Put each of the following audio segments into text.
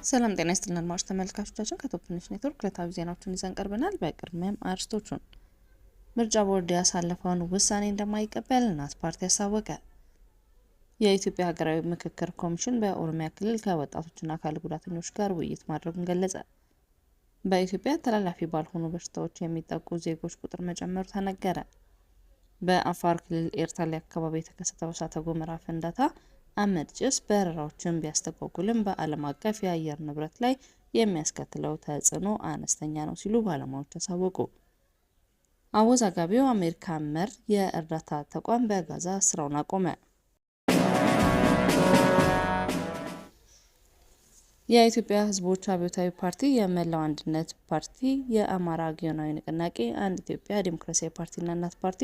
ሰላም ጤና ይስጥልን አድማጭ ተመልካቾቻችን ከቶፕ ትንሽ ኔትወርክ ዕለታዊ ዜናዎችን ይዘን ቀርበናል። በቅድሚያም አርዕስቶቹን። ምርጫ ቦርድ ያሳለፈውን ውሳኔ እንደማይቀበል እናት ፓርቲ አሳወቀ። የኢትዮጵያ ሀገራዊ ምክክር ኮሚሽን በኦሮሚያ ክልል ከወጣቶችና አካል ጉዳተኞች ጋር ውይይት ማድረጉን ገለጸ። በኢትዮጵያ ተላላፊ ባልሆኑ በሽታዎች የሚጠቁ ዜጎች ቁጥር መጨመሩ ተነገረ። በአፋር ክልል ኤርታሌ አካባቢ የተከሰተው እሳተ ገሞራ ፍንዳታ አመድ ጭስ በረራዎችን ቢያስተጓጉልም በዓለም አቀፍ የአየር ንብረት ላይ የሚያስከትለው ተጽዕኖ አነስተኛ ነው ሲሉ ባለሙያዎች አሳወቁ። አወዛጋቢው አሜሪካ መር የእርዳታ ተቋም በጋዛ ስራውን አቆመ። የኢትዮጵያ ሕዝቦች አብዮታዊ ፓርቲ፣ የመላው አንድነት ፓርቲ፣ የአማራ ጊዮናዊ ንቅናቄ፣ አንድ ኢትዮጵያ ዲሞክራሲያዊ ፓርቲና እናት ፓርቲ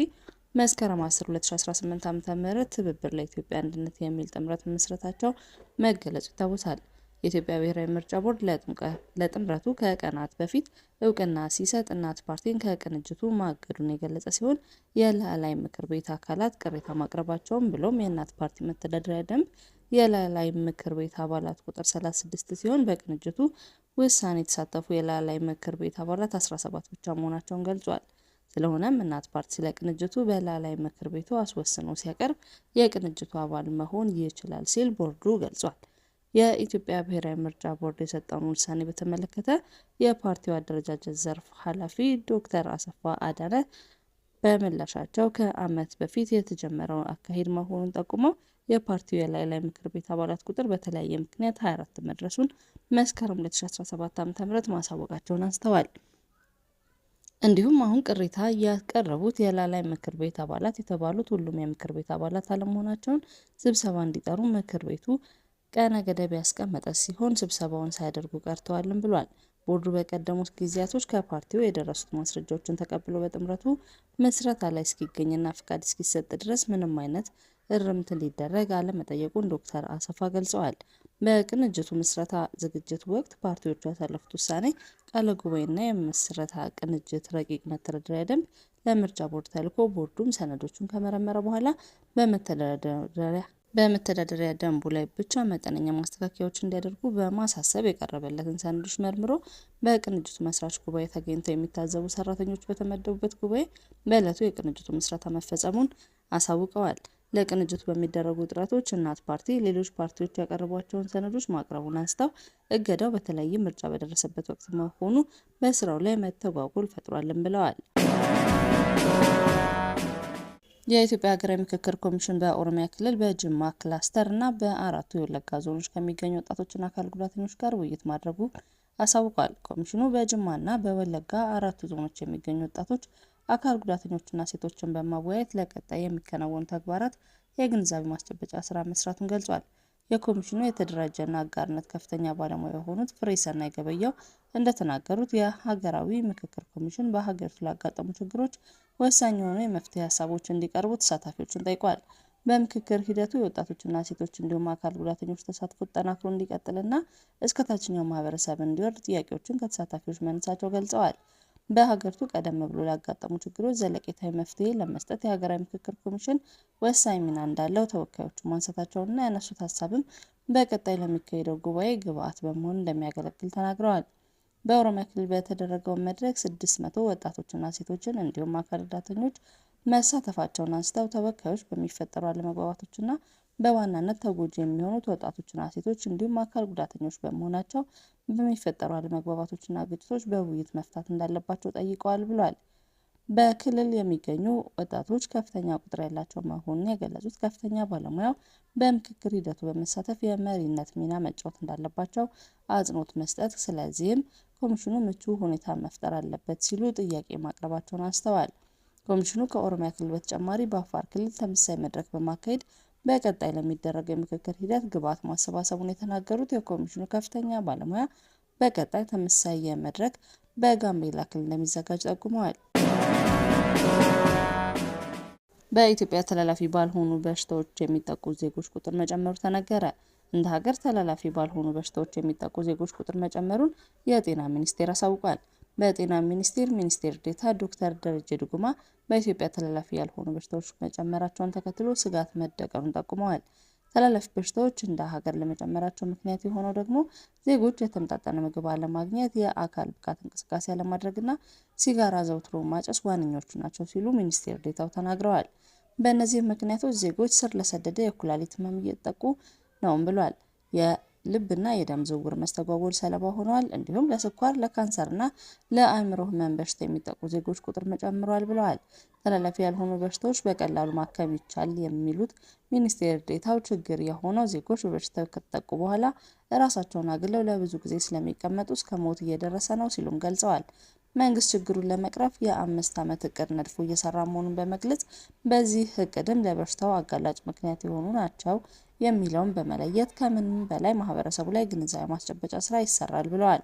መስከረም 10 2018 ዓ.ም ትብብር ለኢትዮጵያ አንድነት የሚል ጥምረት መስረታቸው መገለጹ ይታወሳል። የኢትዮጵያ ብሔራዊ ምርጫ ቦርድ ለጥምረቱ ከቀናት በፊት እውቅና ሲሰጥ እናት ፓርቲን ከቅንጅቱ ማገዱን የገለጸ ሲሆን የላዕላይ ምክር ቤት አካላት ቅሬታ ማቅረባቸውን ብሎም የእናት ፓርቲ መተዳደሪያ ደንብ የላዕላይ ምክር ቤት አባላት ቁጥር 36 ሲሆን በቅንጅቱ ውሳኔ የተሳተፉ የላዕላይ ምክር ቤት አባላት 17 ብቻ መሆናቸውን ገልጿል። ስለሆነም እናት ፓርቲ ለቅንጅቱ በላዕላይ ምክር ቤቱ አስወስኖ ሲያቀርብ የቅንጅቱ አባል መሆን ይችላል ሲል ቦርዱ ገልጿል። የኢትዮጵያ ብሔራዊ ምርጫ ቦርድ የሰጠውን ውሳኔ በተመለከተ የፓርቲው አደረጃጀት ዘርፍ ኃላፊ ዶክተር አሰፋ አዳነ በምላሻቸው ከዓመት በፊት የተጀመረው አካሄድ መሆኑን ጠቁመው የፓርቲው የላዕላይ ምክር ቤት አባላት ቁጥር በተለያየ ምክንያት 24 መድረሱን መስከረም 2017 ዓ.ም ማሳወቃቸውን አንስተዋል። እንዲሁም አሁን ቅሬታ ያቀረቡት የላዕላይ ምክር ቤት አባላት የተባሉት ሁሉም የምክር ቤት አባላት አለመሆናቸውን ስብሰባ እንዲጠሩ ምክር ቤቱ ቀነ ገደብ ያስቀመጠ ሲሆን ስብሰባውን ሳያደርጉ ቀርተዋልም ብሏል። ቦርዱ በቀደሙት ጊዜያቶች ከፓርቲው የደረሱት ማስረጃዎችን ተቀብሎ በጥምረቱ ምስረታ ላይ እስኪገኝና ፍቃድ እስኪሰጥ ድረስ ምንም አይነት እርምት ሊደረግ አለመጠየቁን ዶክተር አሰፋ ገልጸዋል። በቅንጅቱ ምስረታ ዝግጅት ወቅት ፓርቲዎቹ ያሳለፉት ውሳኔ ቃለ ጉባኤና የምስረታ ቅንጅት ረቂቅ መተዳደሪያ ደንብ ለምርጫ ቦርድ ተልኮ ቦርዱም ሰነዶቹን ከመረመረ በኋላ በመተዳደሪያ ደንቡ ላይ ብቻ መጠነኛ ማስተካከያዎች እንዲያደርጉ በማሳሰብ የቀረበለትን ሰነዶች መርምሮ በቅንጅቱ መስራች ጉባኤ ተገኝተው የሚታዘቡ ሰራተኞች በተመደቡበት ጉባኤ በዕለቱ የቅንጅቱ ምስረታ መፈጸሙን አሳውቀዋል። ለቅንጅቱ በሚደረጉ ጥረቶች እናት ፓርቲ ሌሎች ፓርቲዎች ያቀረቧቸውን ሰነዶች ማቅረቡን አንስተው እገዳው በተለይም ምርጫ በደረሰበት ወቅት መሆኑ በስራው ላይ መተጓጎል ፈጥሯልም ብለዋል። የኢትዮጵያ ሀገራዊ ምክክር ኮሚሽን በኦሮሚያ ክልል በጅማ ክላስተር እና በአራቱ የወለጋ ዞኖች ከሚገኙ ወጣቶችና አካል ጉዳተኞች ጋር ውይይት ማድረጉ አሳውቋል። ኮሚሽኑ በጅማና በወለጋ አራቱ ዞኖች የሚገኙ ወጣቶች፣ አካል ጉዳተኞችና ሴቶችን በማወያየት ለቀጣይ የሚከናወኑ ተግባራት የግንዛቤ ማስጨበጫ ስራ መስራቱን ገልጿል። የኮሚሽኑ የተደራጀና አጋርነት ከፍተኛ ባለሙያ የሆኑት ፍሬሰናይ ገበያው እንደተናገሩት የሀገራዊ ምክክር ኮሚሽን በሀገሪቱ ላጋጠሙ ችግሮች ወሳኝ የሆኑ የመፍትሄ ሀሳቦች እንዲቀርቡ ተሳታፊዎችን ጠይቋል። በምክክር ሂደቱ የወጣቶችና ሴቶች እንዲሁም አካል ጉዳተኞች ተሳትፎ ተጠናክሮ እንዲቀጥልና እስከ ታችኛው ማህበረሰብ እንዲወርድ ጥያቄዎችን ከተሳታፊዎች መነሳቸው ገልጸዋል። በሀገሪቱ ቀደም ብሎ ላጋጠሙ ችግሮች ዘለቄታዊ መፍትሄ ለመስጠት የሀገራዊ ምክክር ኮሚሽን ወሳኝ ሚና እንዳለው ተወካዮቹ ማንሳታቸውንና ያነሱት ሀሳብም በቀጣይ ለሚካሄደው ጉባኤ ግብዓት በመሆን እንደሚያገለግል ተናግረዋል። በኦሮሚያ ክልል በተደረገው መድረክ 600 ወጣቶችና ሴቶችን እንዲሁም አካል ጉዳተኞች መሳተፋቸውን አንስተው ተወካዮች በሚፈጠሩ አለመግባባቶችና በዋናነት ተጎጂ የሚሆኑት ወጣቶችና ሴቶች እንዲሁም አካል ጉዳተኞች በመሆናቸው በሚፈጠሩ አለመግባባቶችና ግጭቶች በውይይት መፍታት እንዳለባቸው ጠይቀዋል ብሏል። በክልል የሚገኙ ወጣቶች ከፍተኛ ቁጥር ያላቸው መሆኑን የገለጹት ከፍተኛ ባለሙያው በምክክር ሂደቱ በመሳተፍ የመሪነት ሚና መጫወት እንዳለባቸው አጽንኦት መስጠት፣ ስለዚህም ኮሚሽኑ ምቹ ሁኔታ መፍጠር አለበት ሲሉ ጥያቄ ማቅረባቸውን አንስተዋል። ኮሚሽኑ ከኦሮሚያ ክልል በተጨማሪ በአፋር ክልል ተመሳሳይ መድረክ በማካሄድ በቀጣይ ለሚደረገው የምክክር ሂደት ግብዓት ማሰባሰቡን የተናገሩት የኮሚሽኑ ከፍተኛ ባለሙያ በቀጣይ ተመሳሳይ መድረክ በጋምቤላ ክልል እንደሚዘጋጅ ጠቁመዋል። በኢትዮጵያ ተላላፊ ባልሆኑ በሽታዎች የሚጠቁ ዜጎች ቁጥር መጨመሩ ተነገረ። እንደ ሀገር ተላላፊ ባልሆኑ በሽታዎች የሚጠቁ ዜጎች ቁጥር መጨመሩን የጤና ሚኒስቴር አሳውቋል። በጤና ሚኒስቴር ሚኒስትር ዴኤታ ዶክተር ደረጀ ዱጉማ በኢትዮጵያ ተላላፊ ያልሆኑ በሽታዎች መጨመራቸውን ተከትሎ ስጋት መደቀኑን ጠቁመዋል። ተላላፊ በሽታዎች እንደ ሀገር ለመጨመራቸው ምክንያት የሆነው ደግሞ ዜጎች የተመጣጠነ ምግብ አለማግኘት፣ የአካል ብቃት እንቅስቃሴ አለማድረግና ሲጋራ ዘውትሮ ማጨስ ዋነኞቹ ናቸው ሲሉ ሚኒስቴር ዴኤታው ተናግረዋል። በእነዚህ ምክንያቶች ዜጎች ስር ለሰደደ የኩላሊት ህመም እየተጠቁ ነውም ብሏል። የልብና የደም ዝውውር መስተጓጎል ሰለባ ሆነዋል። እንዲሁም ለስኳር፣ ለካንሰርና ለአእምሮ ህመም በሽታ የሚጠቁ ዜጎች ቁጥር ጨምሯል ብለዋል። ተላላፊ ያልሆኑ በሽታዎች በቀላሉ ማከም ይቻል የሚሉት ሚኒስቴር ዴኤታው ችግር የሆነው ዜጎች በበሽታው ከተጠቁ በኋላ ራሳቸውን አግለው ለብዙ ጊዜ ስለሚቀመጡ እስከ ሞት እየደረሰ ነው ሲሉም ገልጸዋል። መንግስት ችግሩን ለመቅረፍ የ5 ዓመት እቅድ ነድፎ እየሰራ መሆኑን በመግለጽ በዚህ እቅድም ለበሽታው አጋላጭ ምክንያት የሆኑ ናቸው የሚለውን በመለየት ከምንም በላይ ማህበረሰቡ ላይ ግንዛቤ ማስጨበጫ ስራ ይሰራል ብለዋል።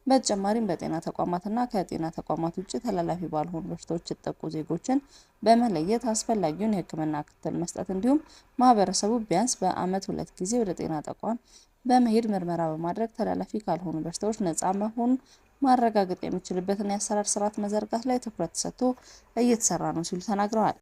በተጨማሪም በጤና ተቋማትና ከጤና ተቋማት ውጭ ተላላፊ ባልሆኑ በሽታዎች የተጠቁ ዜጎችን በመለየት አስፈላጊውን የሕክምና ክትትል መስጠት እንዲሁም ማህበረሰቡ ቢያንስ በዓመት 2 ጊዜ ወደ ጤና ተቋም በመሄድ ምርመራ በማድረግ ተላላፊ ካልሆኑ በሽታዎች ነፃ መሆኑን ማረጋገጥ የሚችልበትን የአሰራር ስርዓት መዘርጋት ላይ ትኩረት ተሰጥቶ እየተሰራ ነው ሲሉ ተናግረዋል።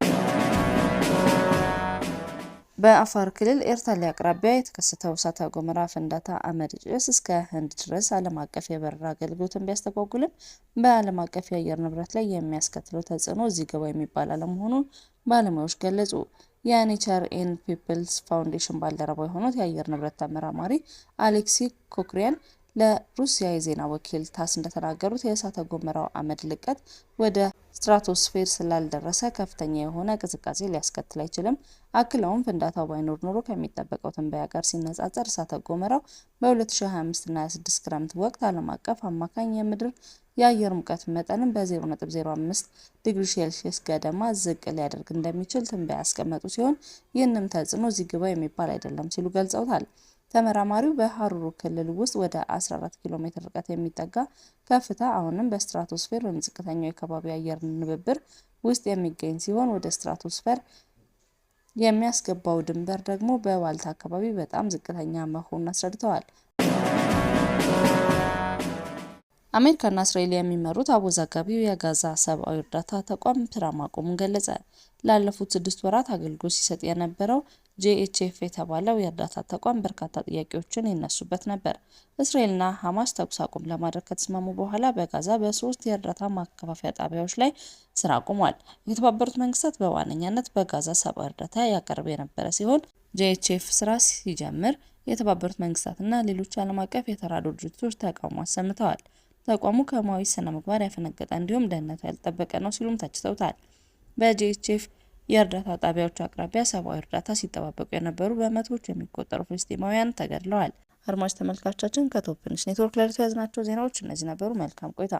በአፋር ክልል ኤርታሌ አቅራቢያ የተከሰተው እሳተ ገሞራ ፍንዳታ አመድ ጭስ እስከ ህንድ ድረስ ዓለም አቀፍ የበረራ አገልግሎትን ቢያስተጓጉልም በዓለም አቀፍ የአየር ንብረት ላይ የሚያስከትለው ተጽዕኖ እዚህ ግባ የሚባል አለመሆኑን ባለሙያዎች ገለጹ። የኔቸር ኤንድ ፒፕልስ ፋውንዴሽን ባልደረባ የሆኑት የአየር ንብረት ተመራማሪ አሌክሲ ኮክሪያን ለሩሲያ የዜና ወኪል ታስ እንደተናገሩት የእሳተ ገሞራው አመድ ልቀት ወደ ስትራቶስፌር ስላልደረሰ ከፍተኛ የሆነ ቅዝቃዜ ሊያስከትል አይችልም። አክለውም ፍንዳታው ባይኖር ኖሮ ከሚጠበቀው ትንበያ ጋር ሲነጻጸር እሳተ ገሞራው በ2025 እና 26 ክረምት ወቅት ዓለም አቀፍ አማካኝ የምድር የአየር ሙቀት መጠንን በ0.05 ዲግሪ ሴልሺየስ ገደማ ዝቅ ሊያደርግ እንደሚችል ትንበያ ያስቀመጡ ሲሆን ይህንም ተጽዕኖ እዚህ ግባ የሚባል አይደለም ሲሉ ገልጸውታል። ተመራማሪው በሀሩሩ ክልል ውስጥ ወደ 14 ኪሎ ሜትር ርቀት የሚጠጋ ከፍታ አሁንም በስትራቶስፌር ወይም ዝቅተኛው የከባቢ አየር ንብብር ውስጥ የሚገኝ ሲሆን ወደ ስትራቶስፌር የሚያስገባው ድንበር ደግሞ በዋልታ አካባቢ በጣም ዝቅተኛ መሆኑን አስረድተዋል። አሜሪካና እስራኤል የሚመሩት አወዛጋቢው የጋዛ ሰብአዊ እርዳታ ተቋም ስራ ማቆሙን ገለጸ። ላለፉት 6 ወራት አገልግሎት ሲሰጥ የነበረው ጂኤችኤፍ የተባለው የእርዳታ ተቋም በርካታ ጥያቄዎችን ይነሱበት ነበር። እስራኤልና ሐማስ ተኩስ አቁም ለማድረግ ከተስማሙ በኋላ በጋዛ በ3 የእርዳታ ማከፋፈያ ጣቢያዎች ላይ ስራ አቁሟል። የተባበሩት መንግስታት በዋነኛነት በጋዛ ሰብአዊ እርዳታ ያቀርብ የነበረ ሲሆን ጂኤችኤፍ ስራ ሲጀምር የተባበሩት መንግስታትና ሌሎች ዓለም አቀፍ የተራድኦ ድርጅቶች ተቃውሞ አሰምተዋል። ተቋሙ ከሙያዊ ስነ ምግባር ያፈነገጠ እንዲሁም ደህንነቱ ያልተጠበቀ ነው ሲሉም ተችተውታል። በጂኤችኤፍ የእርዳታ ጣቢያዎች አቅራቢያ ሰብአዊ እርዳታ ሲጠባበቁ የነበሩ በመቶዎች የሚቆጠሩ ፍልስጤማውያን ተገድለዋል። አድማጭ ተመልካቾቻችን ከቶፕ ኒውስ ኔትወርክ ለዕለቱ ያዝናቸው ዜናዎች እነዚህ ነበሩ። መልካም ቆይታ